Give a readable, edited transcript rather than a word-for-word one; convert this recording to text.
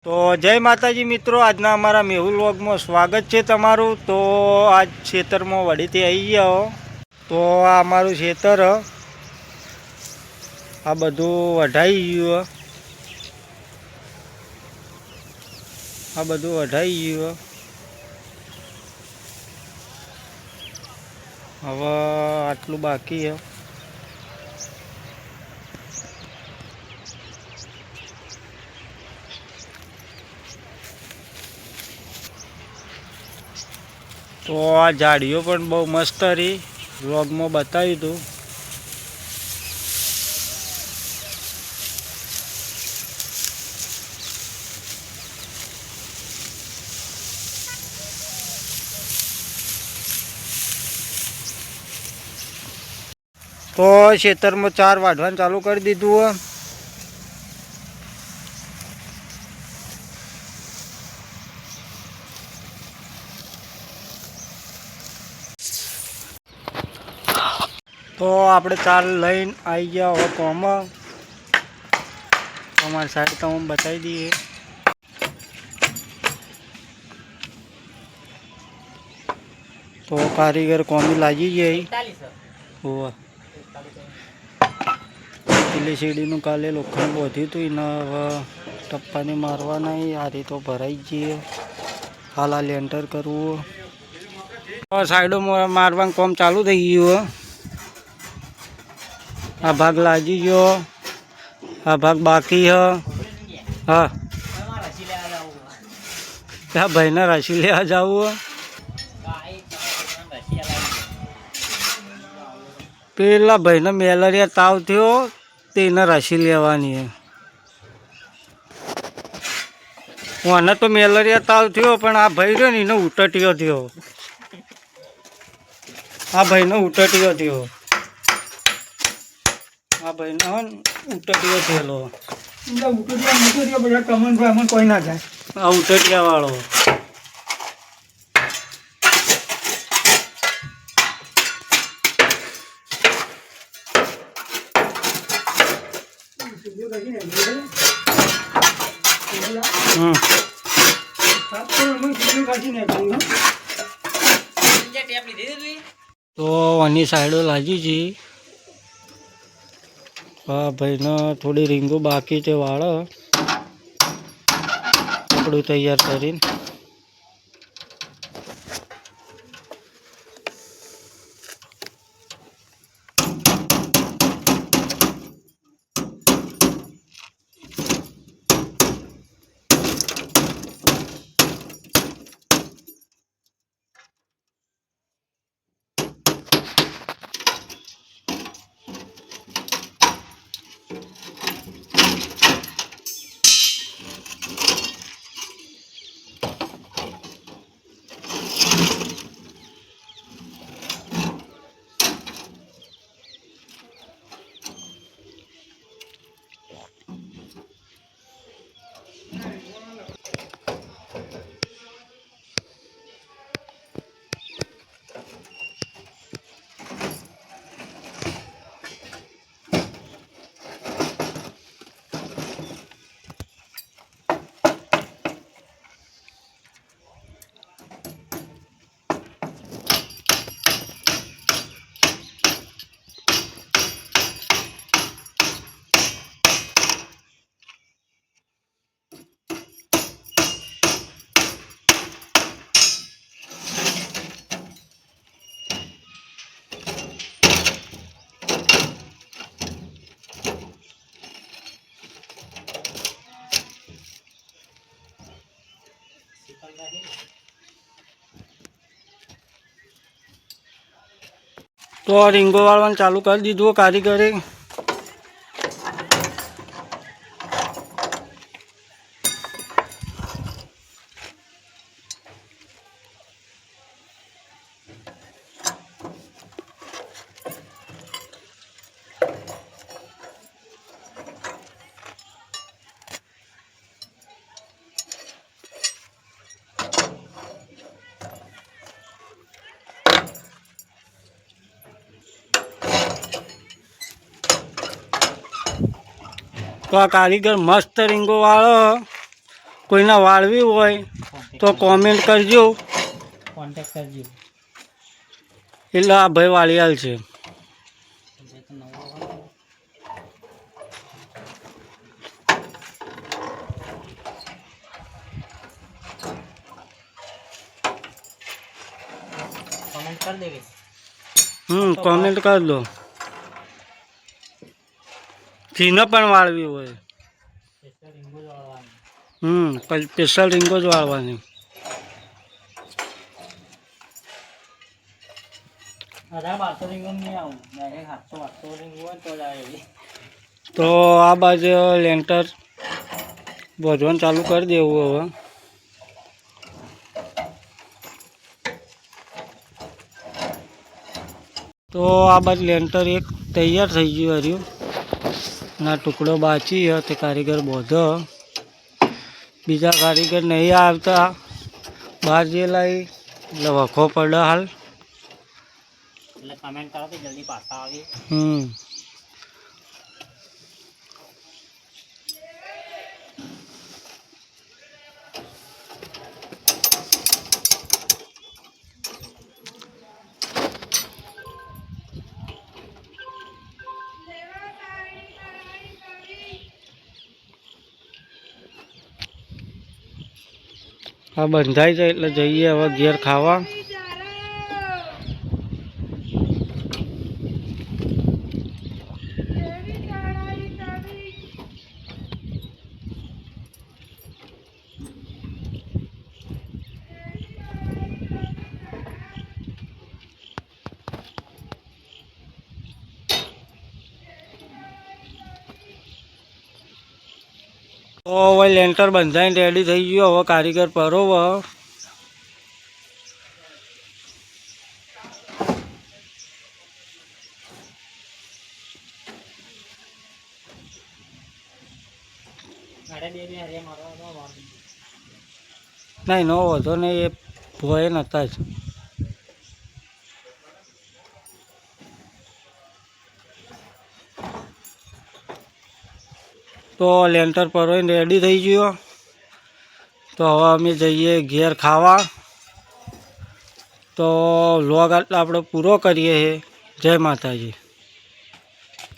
તો જય માતાજી મિત્રો, આજના અમારા મેહુલ વ્લોગમાં સ્વાગત છે તમારું। તો આજ ખેતરમાં વડીથી આવી ગયો। તો આ અમારું ખેતર, આ બધું વઢાઈ ગયું, આ બધું વઢાઈ ગયું। હવે આટલું બાકી છે। તો આ ઝાડીઓ પણ બહુ મસ્ત રહી, વ્લોગમાં બતાવ્યું હતું। તો ખેતરમાં ચાર વાઢવાનું ચાલુ કરી દીધું। તો આપણે ચાર લઈને આવી ગયા હવે કોમ। અમારી સાઈડ તો હું બતાવી દઈએ। તો કારીગર કોમી લાગી ગઈ। હોવા પેલી સીડીનું કાલે લોખંડ બોધ્યું હતું, એને હવે ટપ્પાને મારવાના। આ રીતો ભરાઈ જઈએ, હાલ આ લેન્ટર કરવું। સાઈડોમાં મારવાનું કામ ચાલુ થઈ ગયું। આ ભાગ લાગી ગયો, આ ભાગ બાકી હ। હા, ત્યાં ભાઈને રાશી લેવા જવું। પેલા ભાઈને મેલેરિયા તાવ થયો, તેને રાશી લેવાની। મને તો મેલેરિયા તાવ થયો, પણ આ ભાઈ રહ્યો ને એને ઉટટીયો થયો। આ ભાઈનો ઉટટીયો થયો, આ ભાઈનો ઉટટીયો થયેલો। કોઈ ના જાય આ ઉટટિયા વાળો। તો આની સાઈડો લાગી છે। હા ભાઈને થોડી રીંગો બાકી છે વાળ, કપડું તૈયાર કરીને। તો રીંગો વાળવાનું ચાલુ કરી દીધું કારીગરે। તો આ કારીગર મસ્ત રીંગો વાળો કોઈના વાળવી હોય તો કોમેન્ટ કરજો, કોન્ટેક્ટ કરજો. એટલે આ ભાઈ વાળી હાલ છે. કોમેન્ટ કરી દેવી. કોમેન્ટ કરી દો. ઘીનો પણ વાળવી હોય, સ્પેશિયલ રીંગો જ વાળવાની. તો આ બાજુ લેન્ટર બોધવાનું ચાલુ કરી દેવું હવે. તો આ બાજુ લેન્ટર એક તૈયાર થઈ ગયું હર્યું, ના ટુકડો બાકી છે તે કારીગર બોધો. બીજા કારીગર નહીં આવતા, બહાર જેલા એટલે વખો પડે હાલ. એટલે કમેન્ટ કરો તો જલ્દી પાછા આવી. આ બંધાઈ જાય એટલે જઈએ હવે ઘેર ખાવા. તો હવે લેન્ટર બંધાઈને રેડી થઈ ગયો, હવે કારીગર પરોવ. નહીં નો વધો નહીં, એ ભોય નતા જ. તો લેન્ટર પરોઈને રેડી થઈ ગયો. તો હવે અમે જઈએ ઘેર ખાવા. તો વ્લોગ આટલો આપણે પૂરો કરીએ. જય માતાજી.